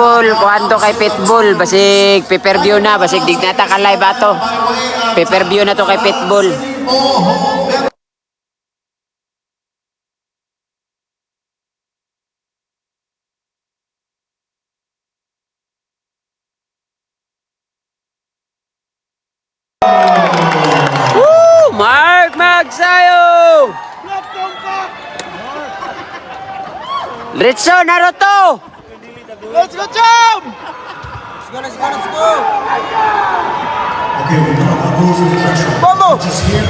Pitbull, kuhanto kay Pitbull, basig pay-per-view na, basig dignata ka live ato. Pay-per-view na to kay Pitbull. Woo! Mark Magsayo! Ritso Naruto! Let's go, Chum! Let's go. Okay, we're gonna remove the pressure. Vamos! Just here.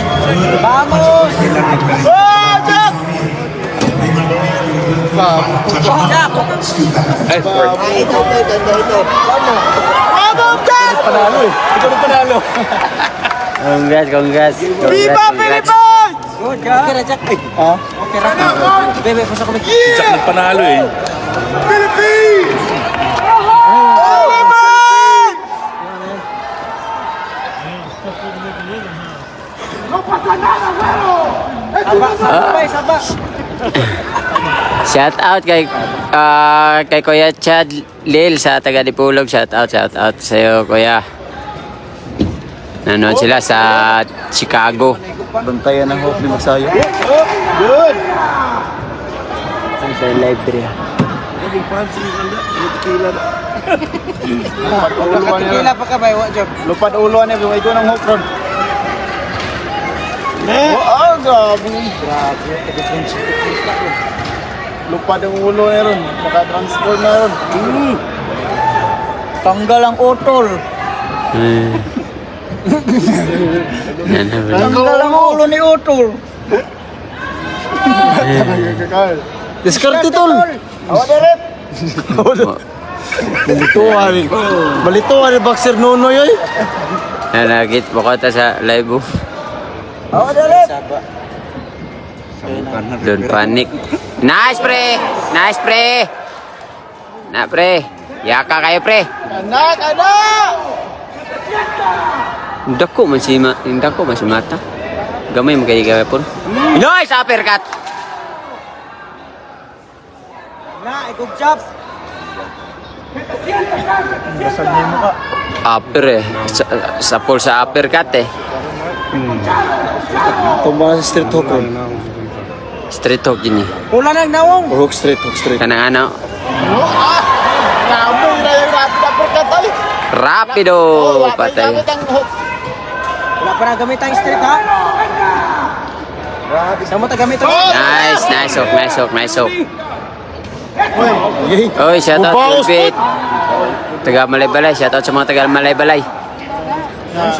Vamos! Oh, Chum! Ito. Vamos, Chum! Panalo eh. Ikaw na panalo. Congrats. Viva Philippines! Good ka. Okay na, Jack. Ha? Okay na. Bebe, pasok kami. Jack nagpanalo eh. Philippines! Saba. Shout out kay Kuya Chad Lil sa taga Dipulog. Shout out sa iyo, Kuya. Nanood sila sa Chicago. Bantayan ng hope ni Magsayo. Good! Sa live dre. Kila pa ka ba, Jack? Lupad ulo niya, may ko ng hope ron. Oh, gabi. Lupad ang ulo niya ron. Maka-transfer na ron. Tanggal ang utol. Tanggal ang ulo ni utol. Diskarte tol. Awa direct! Balituan ni Boxer Nunoy oy. Nanagit mo ko sa live. Awa direct! Don't panic. Nice pre. Na pre. Yaka kayo pre. Anak! Dako man si mata. Gamay mo kay gawin po. Nice uppercut. Na, ikog chop. Basag niya mo ka. Upper eh. Sa pool sa uppercut eh. Tumba sa street hook ron. Street hook yun eh. Pula nang nawong. Hook street. Kanang ano. Kamoy na yung rapid ay! Rapido. Patay. Gamit ang hook. Wala pa na gamit ang street, ha? Saan mo tagamit ito? Nice hook. Oy, shout out Pulpit. Taga Malaybalay. Shout out sa mga taga Malaybalay.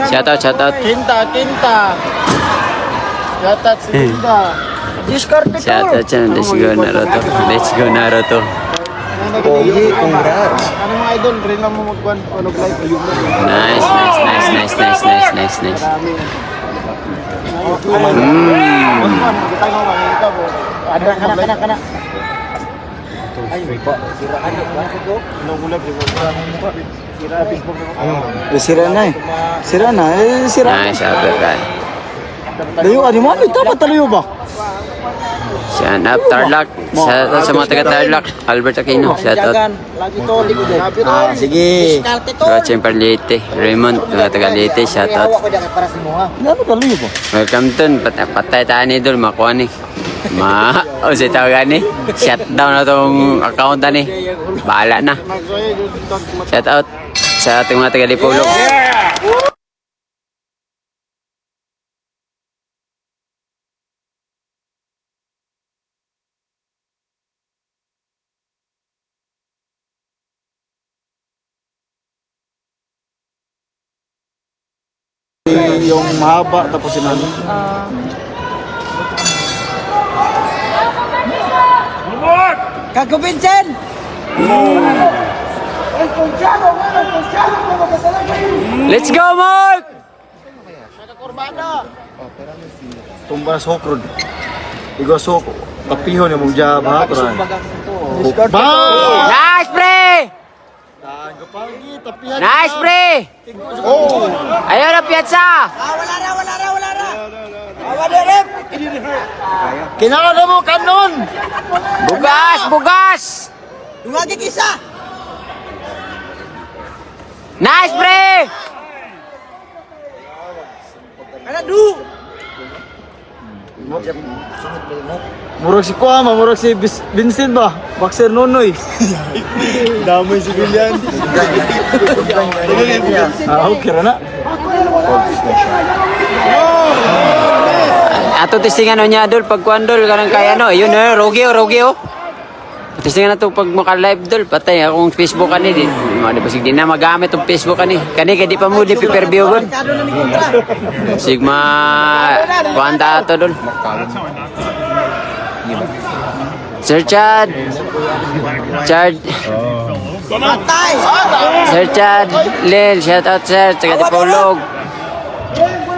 Shout out. Kinta! Yatat si Kinta! Discard ito. Shout out sa Let's go Naruto. Congrats! Ano mga idol? Rin lang mo mag-live. Nice. Kana. Sira na eh. Nice uppercut. Layo ani mo, dapat talayo ba? Shout out Tarlac. Shout out sa mga taga Tarlac. Albert Aquino. Shout out. Lagi to, likod eh. Ah, sige. Discard ito. Rochen Parlite. Raymond. Mga taga Leyte. Shout out. Ako dyan para sa mo, ha? Dapat talayo ba? Welcome dun. Patay tayo ni Idol. Makuha ni. O si tawag ni. Shutdown na tong account ni. Bahala na. Shout out sa ating mga taga Dipulog. Yung mahaba tapos sinalo. Kago Vincent! Let's go, Mark! Tumba sa hook ron. Igo sa hook. Tapihon yung mong jab ha. Nice, pre! Nice, pre! Oh! Ayaw na, piatsa! Wala na. Awa direct! Kinakala mo kanon! Bugas! Dumagig isa! Nice, pre! Ano, du? Murag si Kuama, murag si Vincent ba? Boxer Nonoy. Damay si Bilyan. Okay na. Ato testingan niya dol pag kuandol kanang kaya no. Ayun rogi oh. Testingan na to pag maka-live dol patay akong Facebook ani di. Di basig di na magamit tong Facebook ani. Kani kay di pa mo di pay-per-view gon. Kado na ni kontra. Sigma kuanta ato dol. Sir Chad. Patay. Sir Chad. Lil, shout out sir. Taga Tipulog.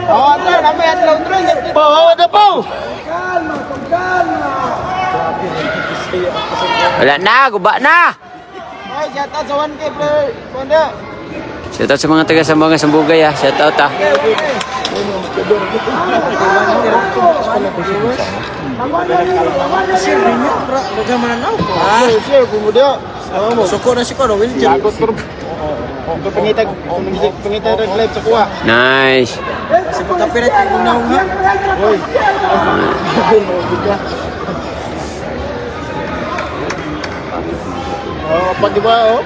Oh, Andres, kami adlaw Andres. Ada po. Wala na, guba na. Ay, jata sa 1K, pre. Kuanda. Shout out sa mga taga Sambuanga Sambugay ah. Shout out ah. Sir, rinyo. Dagang mananaw. Sir, bumudio. Suko na si Kono, William. Lagot ko. Pangitag live sa kuha. Nice. Kasi pagkapirat yung unaw nga. Hoy. Oh, pag diba, oh.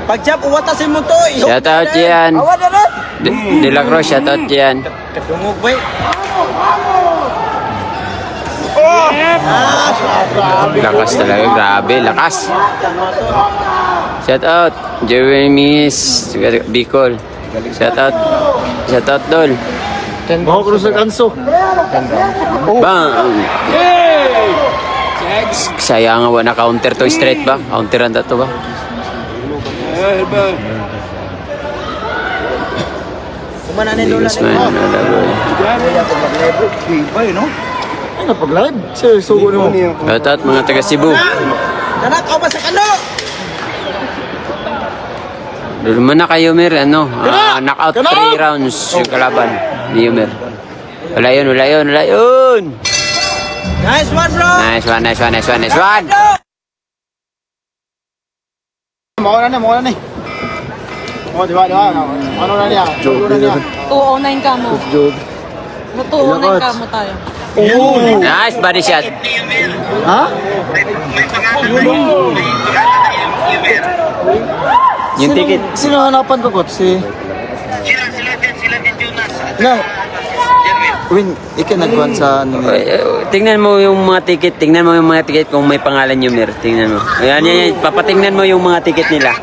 Pag-jump, uwatasin mo to. Shout out yan. Awa na rin. De La Cruz, shout out yan. Katungog ba? Lakas talaga, grabe, lakas. Shout out, Jeremy's Bicol. Shout out Dol. Baho ko sa kanso. Bang! Sayang nga na counter to straight ba? Counteran to ba? Kumana ni Lola. Bigas man, nalagoy. Ay, napag-live. Sir, sugo ni mo. Shout out mga taga Cebu. Tanak, o ba sa kano? Doon man na kayo, Mer, knockout 3 rounds yung kalaban ni Yumer. Wala yun. Nice one, bro. Nice one. Mawala na. Oh, diba? Ano na niya? Joke na niya. 209 ka mo. Na 209 ka mo tayo. Nice body shot. Ha? Yung ticket. Sino hanapan ko, Kot? Si... Sila din Jonas. Na. Win, ikaw nagkuhan sa ano. Tingnan mo yung mga ticket. Kung may pangalan Yumer. Tingnan mo. Yan. Papatingnan mo yung mga ticket nila.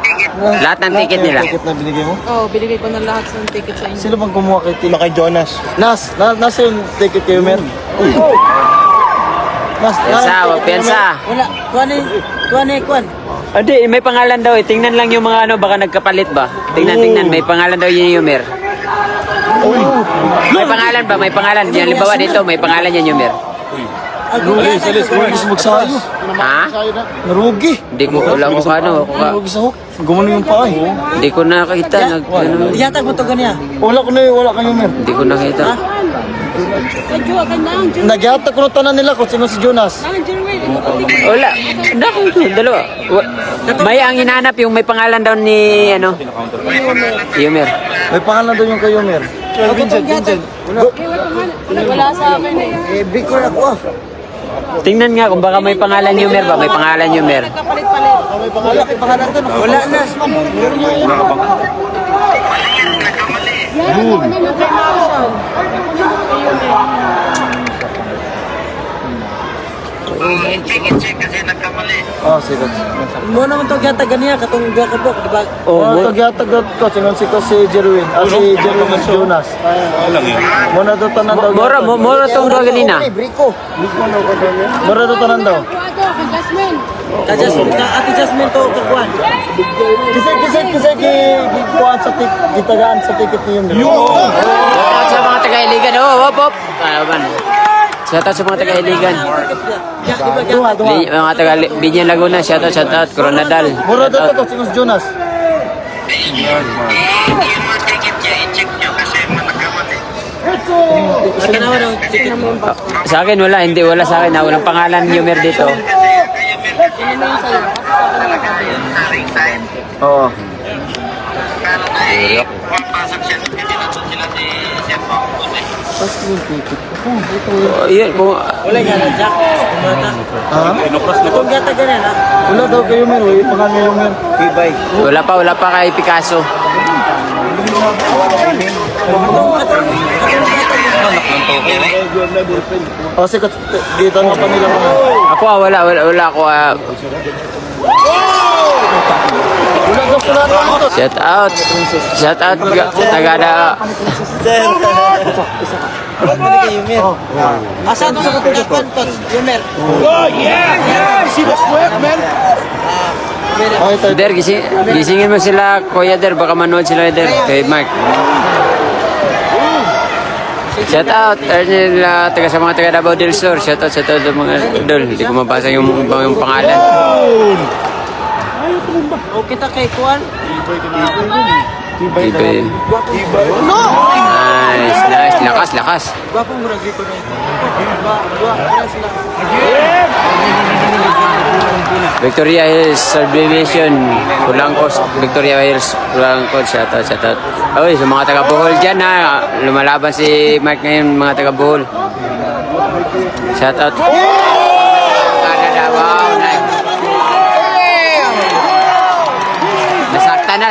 Lahat ng ticket nila. Ticket na binigay mo? Oo, binigay ko na lahat ng ticket sa inyo. Sino bang kumuha kay Tila? Kay Jonas. Nasa yung ticket kayo, Mer? Piensa. Wala. Kuan. Adi, may pangalan daw eh. Tingnan lang yung mga baka nagkapalit ba? Tingnan. May pangalan daw yun yung Yumer. May pangalan ba? May pangalan. Yan, halimbawa dito, may pangalan yan Yumer. Salis, magsayo. Ha? Narugi. Hindi ko alam kung ano. Narugi sa hook. Gumano yung paa eh. Hindi ko nakita. Iyatag mo to ganiya. Wala kayo, Mer. Hindi ko nakita. Kadyo, kanyang. Nagyata ko na tanan nila kung sino si Jonas. Wala. Dako ito. Dalawa. May ang hinanap yung may pangalan daw ni Yumer. May pangalan daw yung kayo, Mer. Vincent. Wala sa akin eh. Bicol ako ah. Tingnan nga kung baka may pangalan Yumer ba? May pangalan Yumer. Nagkapalit-palit. Wala kay pangalan to. Wala na. Yan, ano na promotion. Check kasi nagkamali. Sige. Mo naman to gyatag ganiya katong duha ka bok, di ba? Ito gyatag ko, singon si Jerwin. Si Jerwin mas Jonas. Muna daw tanan daw. Mora tong daw ganina. Briko. Mura daw tanan daw. Kay Jasmine. Ate Jasmine to kakuan. Kasi gikuan sa gitagaan sa ticket ni Yumer. Sa mga taga-iligan. Hop. Shout out sa mga taga-iligan. Duha. Mga taga-Binyan Laguna. Shout out. Coronadal. Mura daw to singon si Jonas. Yung mga ticket niya, i-check nyo kasi nagkamali. Sa akin wala. Hindi wala sa akin. Walang pangalan Yumer dito. Sa ring side. Oo. Pumapasok siya doon kasi nandun sila si Sir Paul. Oh, yun, kung... Wala nga na, Jack. Kumata. Ha? Katong gata ganyan, ha? Wala daw kayo men, wala pangalan ngayon men. Ibay. wala pa kay Picasso. Kasi dito na pa nila mga. Ako wala ako. Wala daw pala ito. Shout out, tagada. Asa ito sa katagapan, Tots? Yumer. See the sweat, man. Ay, tayo. Der, gisingin mo sila, Kuya Der, baka manood sila Der, kay Mark. Shout out, taga sa mga taga Davao del Sur. Shout out sa mga idol. Hindi ko mabasa yung pangalan. O kita kay Kuan. Ibe. Nice. Lakas. Gwapong murag dito na ito. Dua sila. Victoria Hills Subdivision, Pulangkos, Victoria Hills, Pulangkos, shout out. Oy, sa mga taga Bohol dyan ha, lumalaban si Mark ngayon, mga taga Bohol. Shout out. Canada, wow, nice. Nasakta na.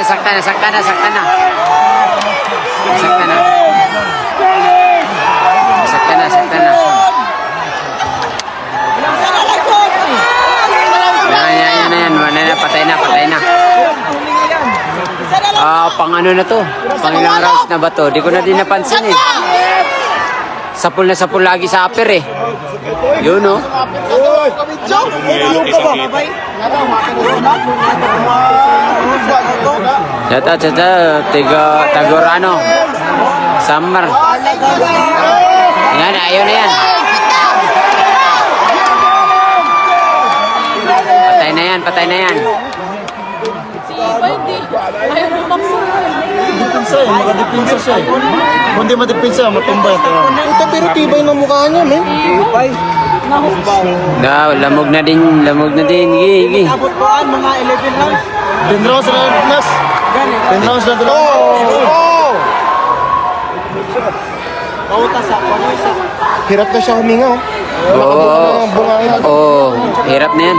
Yan, patay na. Pang ano na to? Pang ilang rounds na ba to? Di ko na din napansin eh. Sapul lagi sa upper eh. Yun no? Shout out, Tagorano. Summer. Yan, ayun na yan. Patay na yan. Depensa eh, makadepensa siya eh. Kung di madepensa, matumbay ito. Ito pero tibay na mukha niya, men. Tibay. Lamog na din. Gigi. Abot ko mga 11 rounds. 10 rounds na nas. 10 rounds na doon. Kauta sa Kuan isa. Hirap na siya huminga oh. Oo, hirap na yan.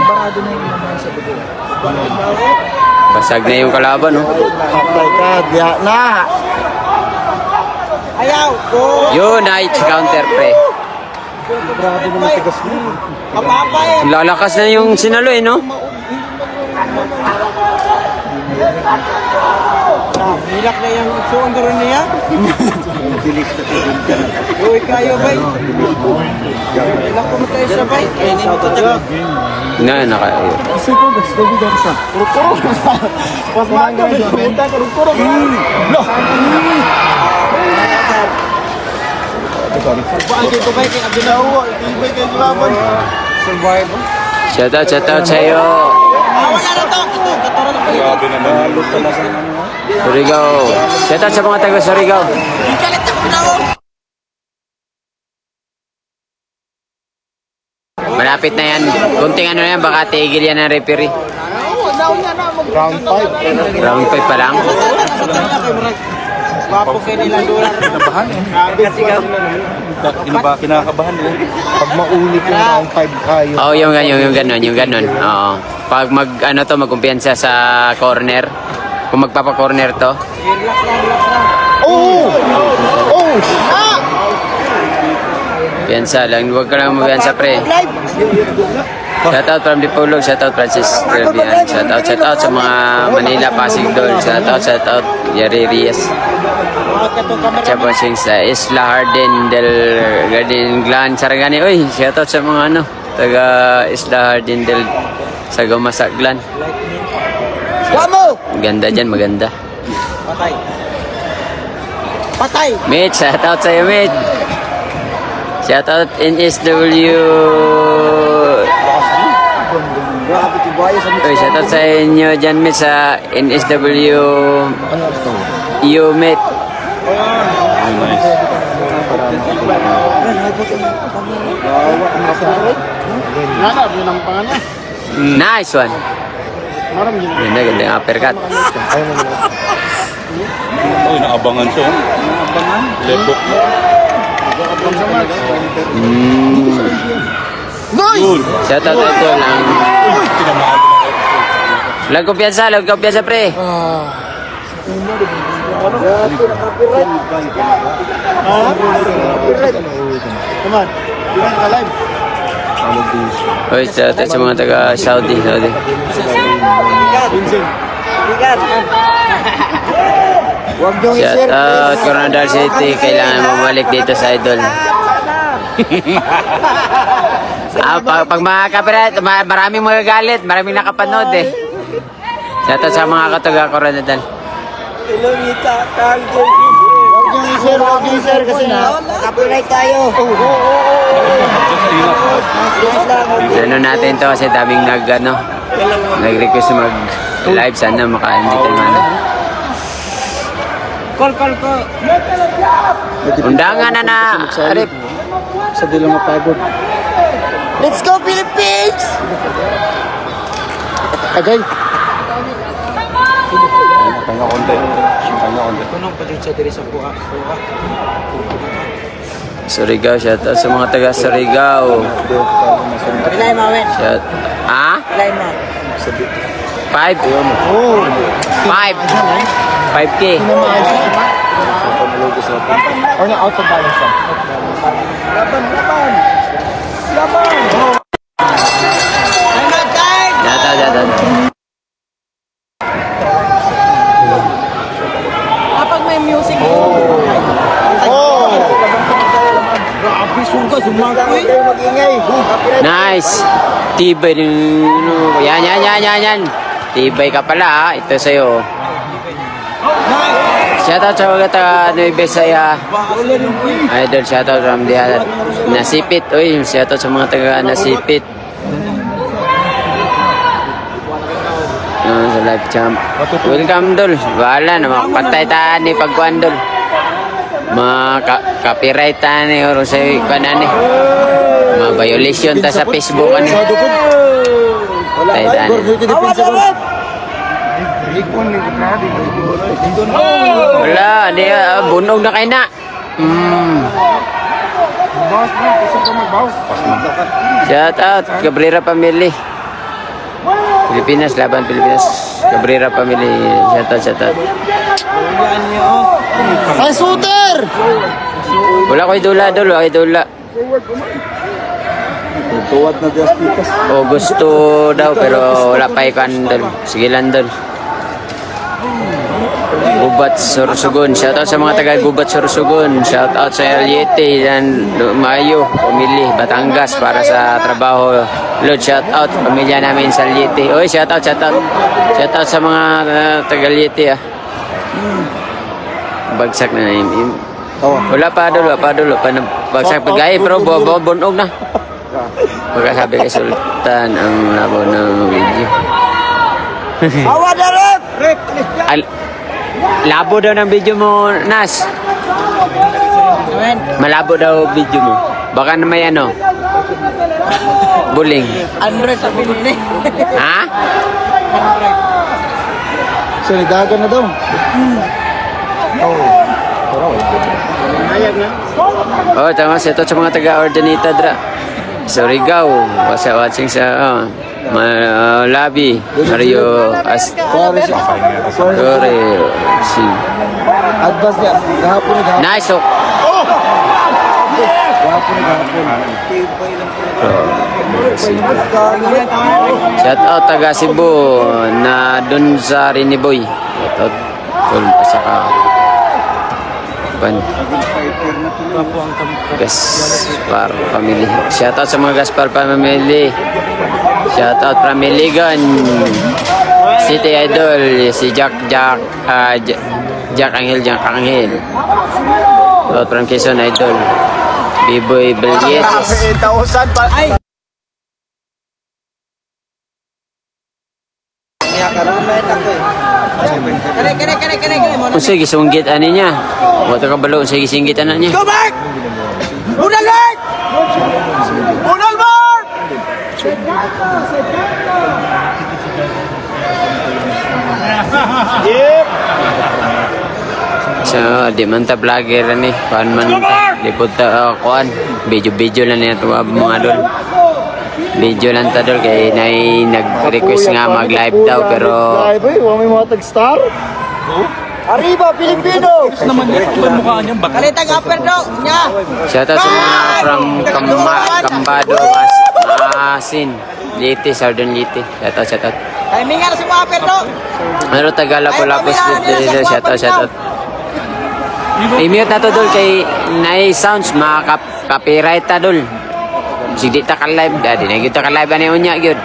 Basag na yung kalaban, no? Patay ka, diya na. Ayaw ko. Yun, nice counter, pre. Grabe naman tigas mo. Kapapay. Lalakas na yung sinalo, eh, no? Hilak na yung suong garo niya. Uy, kayo bay. Hilak ko tayo sa bay. Nakayo. Kasi ko, gusto ko dito sa. Kuro-kuro. Pas mangga yung benta, kuro-kuro. No. Pagpaan dito bay kay Abdinawa. Ibay kayo laban. Survival. Shout out sa'yo. Wala na to. Ito, katuro na pala. Surigao. Shout out sa mga taga Surigao. Kalit ako na ako. Malapit na yan. Kunting ano na yan, baka tigil yan ng referee. Round 5. Round 5 pa lang. Wapo kayo nilang dolar. Kinabahan eh. Kinakabahan eh. Pag maulit yung round 5 kayo. Oo, yung ganon. Oo. Pag magkumpiyansa sa corner, kung magpapa-corner to, Oh! Oh! Ah! piyansa lang. Huwag ka lang magpiyansa, pre. Shout out from Dipolog, shout out Francis Trevian, shout out sa mga Manila Pasig Dol, shout out Jerry Rias. Chaposing sa Isla Hardin del Garden Glan Saragani. Uy, shout out sa mga taga Isla Hardin del Sagomasaglan. Wamo! Ganda dyan, maganda. Patay. Patay! Mitch, shout out sa'yo, Mitch. Shout out NSW. Uy, shout out sa inyo dyan, Mitch, sa NSW. Mate. Nice one. Ganda, uppercut. Uy, naabangan siya. Abangan. Lepok. Nice! Shout out idol ang... Lag kumpiyansa pre. Come on. Bilang ka live. Oy, shout out sa mga taga Saudi. Huwag niyong Shout i-share. out Coronadal City. Kailangan bumalik dito sa idol. Pag mga copyright, maraming magagalit, maraming nakapanood eh. Shout out sa mga kataga Coronadal. Huwag niyong i-share kasi na. Copyright tayo. Ano natin to kasi daming nag-request mag live, sana maka-hindi tayo man. Call. Undangan na Arif. Sa dilang mapagod. Let's go Philippines! Agay. Kanya konti. Tunong pa din sa diri sa buha. Surigao, shout out sa mga taga Surigao. Pilay mo, Wen. Shout. Ah? Pilay mo. 5? Oh. 5K. Or na out of balance lang. Shout. Kapag may music. Oh! Grabe, suga, sumakoy. Kayo mag-ingay. Nice. Tibay din. Yan. Tibay ka pala ha. Ito sa'yo. Shout out sa mga taga Nueva Ecija. Idol, shout out from the Nasipit. Uy, shout out sa mga taga Nasipit. Sa live champ. Welcome dol. Wala na makapatay tayo ni pagkuhan dol. Copyright tayo ni or sa kanan ni. Violation ta sa Facebook ani. Tay tayo. Wala, di bunog na kay na. Shout out Cabrera Family. Pilipinas, laban Pilipinas. Cabrera Family. Shout out. Ang shooter! Wala ko idula. Tuwad na Diyas Pitas. O gusto daw pero wala pa ikan dol. Sige lang dol. Gubat Sorsogon. Shout out sa mga taga Gubat Sorsogon. Shout out sa Eliete dan Mayo, pamilya Batangas para sa trabaho. Lord, shout out pamilya namin sa Eliete. Oy, shout out. Shout out sa mga taga Eliete ah. Bagsak na im. Wala pa dol. Bagsak pagay pero bonog na. Pagkasabi kay Sultan ang labo ng video. Awa na, Rep! Labo daw ng video mo, Nas. Malabo daw video mo. Baka na may buling. 100 sa binili. Ha? Solidagan na daw. Oh, tama ito sa mga taga-Ordanita dra. Surigao, watching sa Labi, Mario Astore, si Advance niya. Gahapon. Nice. Shout out taga Cebu na dun sa Riniboy. Shout out saka Gaspar family. Shout out sa mga Gaspar family. Shout out from Miligan City Idol, si Jack Angel. Out from Quezon Idol, B-Boy Belietes. 8,000 pa. Ay! Kare. Sige, sunggit ani niya. Wato ka balo, sige singgit anak niya. Go back! Unal Mark! Unal Mark! Yep! So, di man ta vlogger ni. Kuan man ta. Di po ta kuan. Video lang niya tuwa mga dol. Video lang ta dol kay nag-request nga mag-live daw pero Ay, boy, huwag may mga tag-star. Arriba, Pilipino! Kalitang upper daw. Nya. shoutout sa mga from Kambado, Masin, Liti, Southern Liti. Shoutout. Timing nga na si mga upper daw. Ano Tagalapos dito, shoutout. I-mute na to dol kay nai sounds mga copyright ta dol. Sige ta ka live, dadi na kita ka live ani unya gyud.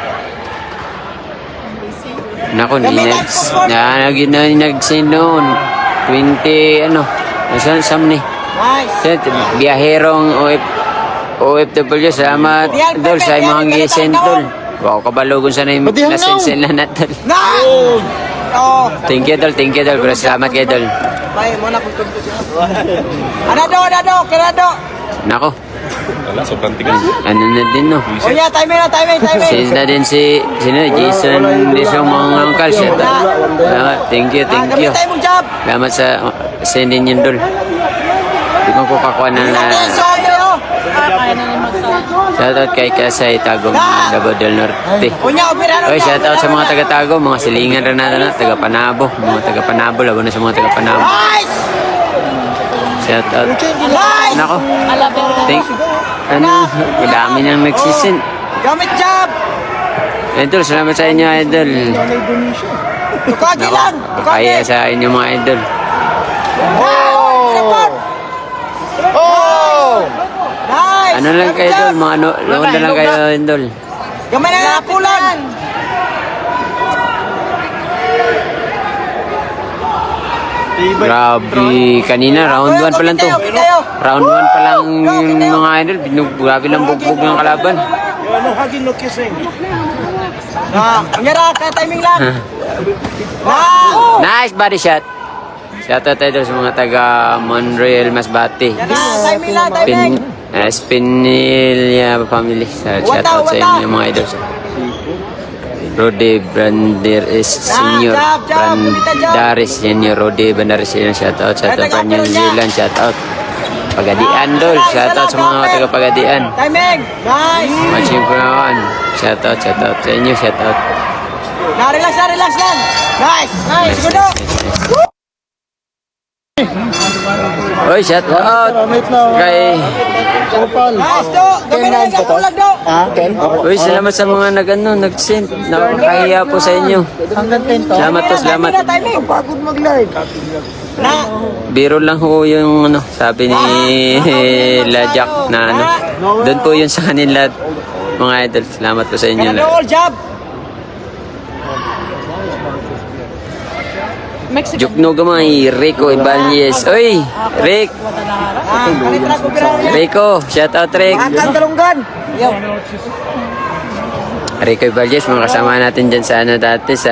Nako ni nag-send noon 20 ano, saan sam ni? Nice. Biyaherong OFW, salamat dol sa mga gisend dol. Wow, kabalogon sa na nasend na natin. Nice. Oh. Thank you dol, pero salamat kay dol. Bay, mo na kung tugtog siya. Ano daw, kinado. Nako, Wala, sobrang tigas. ano na din no. O yeah, timing. Since na din sino, Jason Lisong mga angkal siya. Thank you. Gamit tayo mong job. Salamat sa sendin yun dol. Di mo ko kakuha na shoutout kay Kasay Tagum, Davao del Norte. Unya, opera Oy, shoutout sa mga taga-Tago, mga silingan rin natin na, taga-Panabo. Mga taga-Panabo, labo na sa mga taga-Panabo. Nice. Shoutout. Nice. Nako, dami nang nagsisin. Gamit job. Idol, salamat sa inyo, idol. Tukagi lang. Kaya sa inyo mga idol. Nice. Ano lang kayo, idol? Mga loon na lang kayo, idol. Gamay na lang pulan. Grabe, kanina, round 1 pa lang to. Round 1 pa lang yung mga idol. Grabe lang bugbog ng kalaban. Kunyara, timing lang. Nice body shot. Shoutout idol sa mga taga Monreal, Masbate. Timing lang, timing. Spinilia family. Shoutout sa inyo mga idol. Rode Banderes Senior. Bandares Senior. Rode Bandares Senior. Shoutout sa taga New Zealand. Shoutout. Pagadian dol. Shoutout sa mga taga Pagadian. Timing. Nice. Watching ko naman. Shoutout sa inyo. Shoutout. Relax lang. Nice. Good. Oy, shoutout kay Nice do. Gamay na lang pulan do. Uy, salamat sa mga nag-send. Nakakahiya po sa inyo. Hanggang 10 to. Salamat. Timing. Pagod mag-live. Na. Biro lang ho yung sabi ni Lajak na doon po yun sa kanila mga idol. Salamat po sa inyo. Kinado all job. Jukno gamay, Rico Ibanez. Oy, Rick. Kalitra ko pira niya. Rico, shout out Rick. Akan talunggan. Yo. Rico Ibanez, mga kasama natin dyan sa dati sa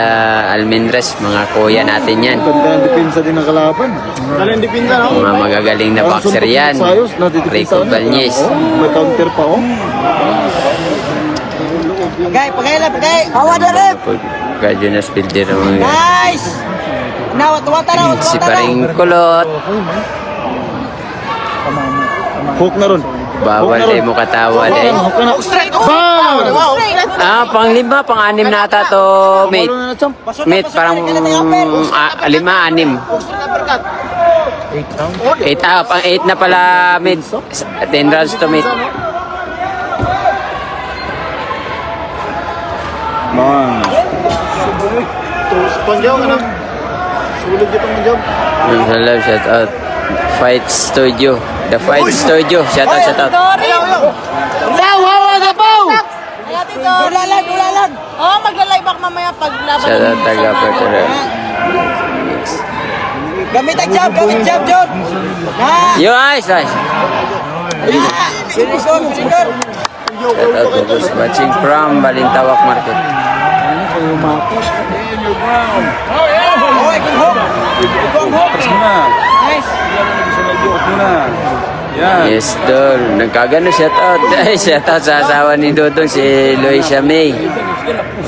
Almendras, mga kuya natin yan. Ganda ang depensa din ng kalaban. Galing depensa, no? Mga magagaling na boxer yan. Rico Ibanez. May counter pa, oh. Pagay. Awa na rep. Gadyo na speeder mga Nice. Wata na. si Paring Kulot. Hook na ron. Bawal eh mo katawa eh. Hook na. Straight. Pang-5, pang-6 na ata to, mate. Walo na na, champ. Mate, parang 5, 6. 8, pang-8 na pala, mate. 10 rounds to, mate. Man. Terus panjang ka na. Sulit dito ang jump. Salam, shout out. Fight Studio. The Fight Studio. Shout out. Dulalan. Oh, magla-live back mamaya pag laban. Shout out taga Puerto Rico. Gamit job, John. Nice. Yo, nice. Finisher. Shout out to those watching from Balintawak Market. Press mo na. Nice. Huwag mo na. Yan. Yes, Dol. Nagkagano, shout out. Ay, shout out sa asawa ni Dodong, si Loisha May.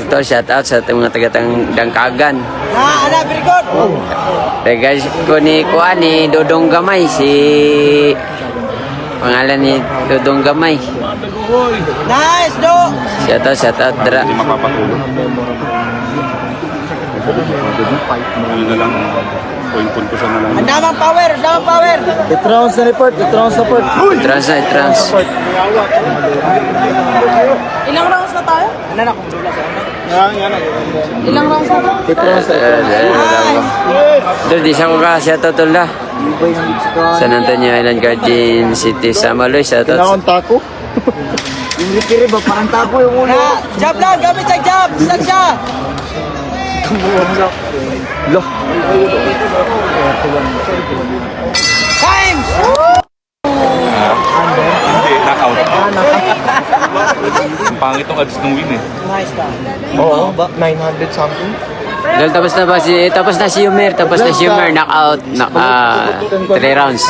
Ito, shout out sa mga taga-Dangkagan. Ala, very good. Regards ko ni Kuan, ni Dodong Gamay, si... Pangalan ni Dodong Gamay. Nice, do. Shout out, Dra. Hindi mapapatulog. Ano na lang, point-point ko siya na lang. Ang damang power, damang power. Itrans na report, itrans na report. Trans. Ilang rounds na tayo? Ano na kung dula sa ano? Ilang rounds na tayo? Itrans na Dol, di siya ko ka, shout out tol na. San Antonio Island Garden City, Samaloy, shout out. Pinakon tako. Yung likiri ba, parang tako yung ulo. Na, jab lang, gamit sa jab. Saan siya? Loh. Time! Hindi, knockout. Ang pangit ng ads ng win eh. Nice ka. Oo, ba? 900 something? Dol, tapos na si Yumer, knockout, 3 rounds.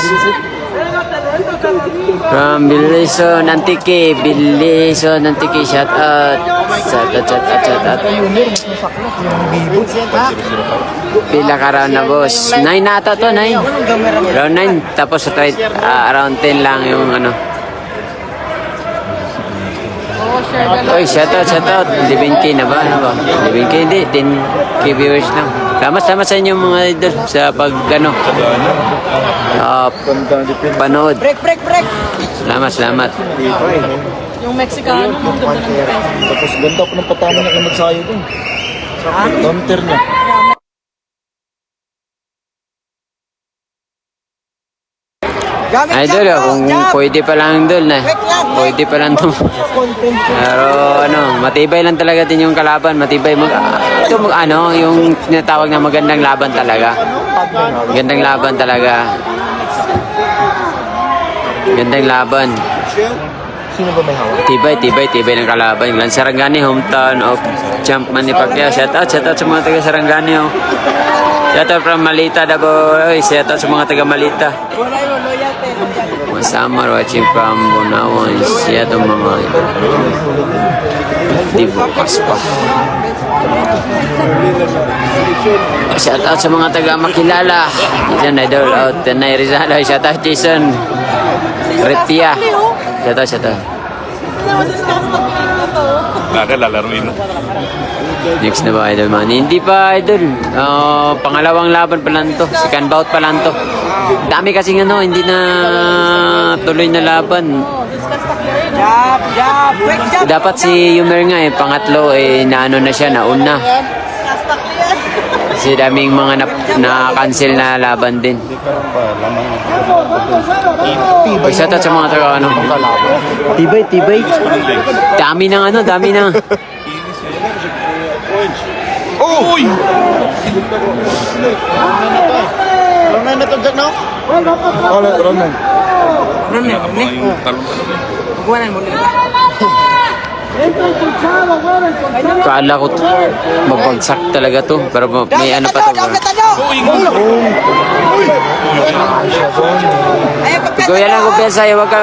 From Biliso Nantiki, shout out. Pila ka round na, boss? 9 na ata to, 9. Round 9, tapos around 10 lang yung ano. Oy, shout out. 11K na ba? Ano ba? 11K hindi, 10K viewers lang. Salamat sa inyo mga idol sa pag ano. Panood. Break. Salamat. Yung Mexicano, ang ganda ng defense. Tapos ganda pa ng patama niya kung magsayo dun. Counter niya. Gamit Idol, jab, kung jab. pwede pa lang dol na. Wait lang, Pwede pa lang to. Pero ano, matibay lang talaga din yung kalaban. Matibay yung tinatawag na magandang laban talaga. Magandang laban talaga. Gandang laban. Sino ba may hawak? Tibay ng kalaban. Yung Sarangani, hometown of Champman ni Pacquiao. Shout out sa mga taga Sarangani. Oh. Shout out from Malita, Davao. Shout out sa mga taga Malita. Wala yun, loyalty. Summer watching from Bunawan. Shout out mga di bukas pa. Shout out sa mga taga Makilala. Diyan idol out. Tanay Rizal. Shout out Jason Retia. Shout out. Lalaruin mo. Next na ba idol man? Hindi pa idol. Pangalawang laban pa lang to. Second bout pa lang to. Dami kasing hindi na tuloy na laban. Jab. Break jab. Dapat si Yumer nga pangatlo naano na siya, nauna. Kasi daming mga na-cancel na laban din. Shout out sa mga taga ano. Tibay. Dami na. Uy! Round 9 na to, Jack, no? Round 9. Yung talong-talong eh. Buwanan mo nila. Kala ko mabagsak talaga to. Pero may ano pa to. Kuya lang kumpiyansa, huwag ka.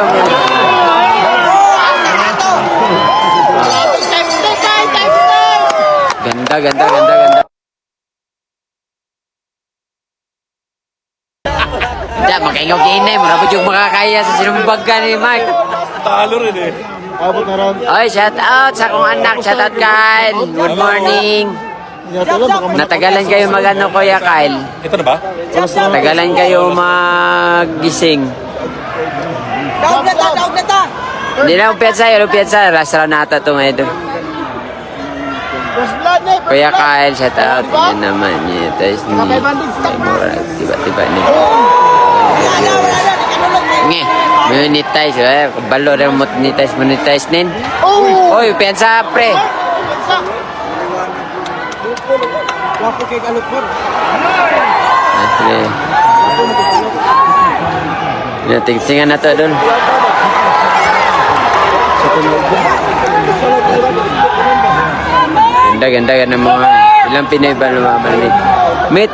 Ganda. Diyan, makaingaw-kain na. Marapot yung makakaya sa sinumbag ka ni Mark. Talo rin eh. Abot na round. Oy, shout out sa kong anak. Shout out, Kyle. Good morning. Natagalan kayo magano, Kuya Kyle. Ito na ba? Natagalan kayo magising. Daog na ta. Hindi na umpiyansa. Last round nata ito ngayon doon. Kuya Kyle, shout out. Yan naman. Tapos tiba-tiba nito. Nge, monetize. Balo rin monetize nin. Oy, umpiyansa pre. Wapo kay Galupon. Tingsingan na to doon. Ganda ng mga ilang Pinay ba lumamalik. Meet,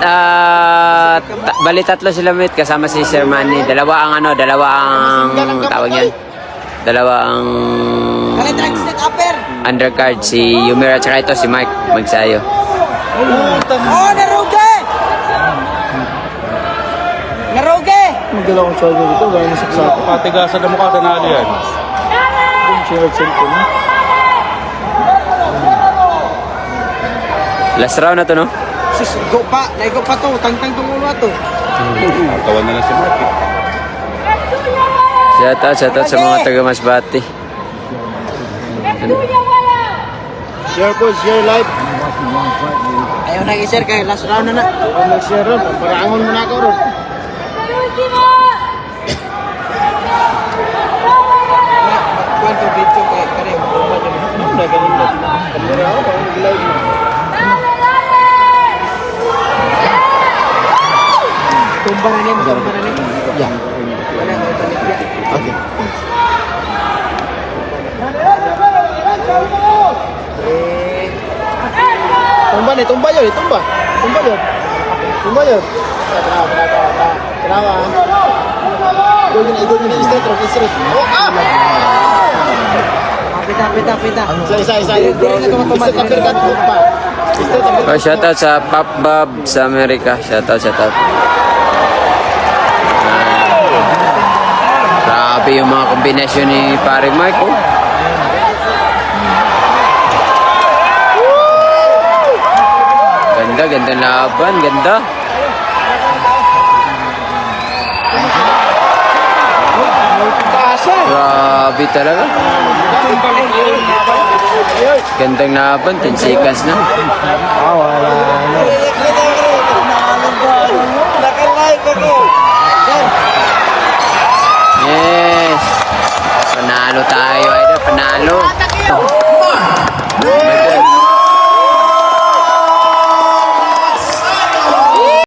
bali tatlo sila meet kasama si Sir Manny. Dalawa ang tawag yan. Dalawa ang undercard, si Yumir at saka ito si Mike magsayo. Oh, narugi! Narugi! Magdala akong charger dito, gano'n na saksakan. Patigasan na mukha, tanali yan. Shared cellphone mo. Last round na to, no? Sus, go pa. Naigo pa to. Tangtang tong ulo to. Tawan na lang si Mark. Shout out sa mga taga Masbate. Share po, share live. Ayaw nag-share kayo. Last round na na. Kung mag-share ron, paraangon mo na ako ron. Kuwan to video kay kare. Ano, ganun na. Kamera ako, parang nag-live mo. Tumba na niya. Tumba na niya. Yeah. Wala nga balik niya. Okay. Tumba nih, tumba yun, tumba. Tumba yun. Tumba yun. Kenapa? Ikaw yun na straight, straight. Oh, ah! Pita. Isa. Straight apir kan tumba. Straight apir. Oh, shout out sa Pop Bob sa Amerika. Shout out. Grabe yung mga kombinasyon ni Pare Mike, oh. Ganda laban, ganda. Grabe talaga. Gandang laban, 10 seconds na. Wala na.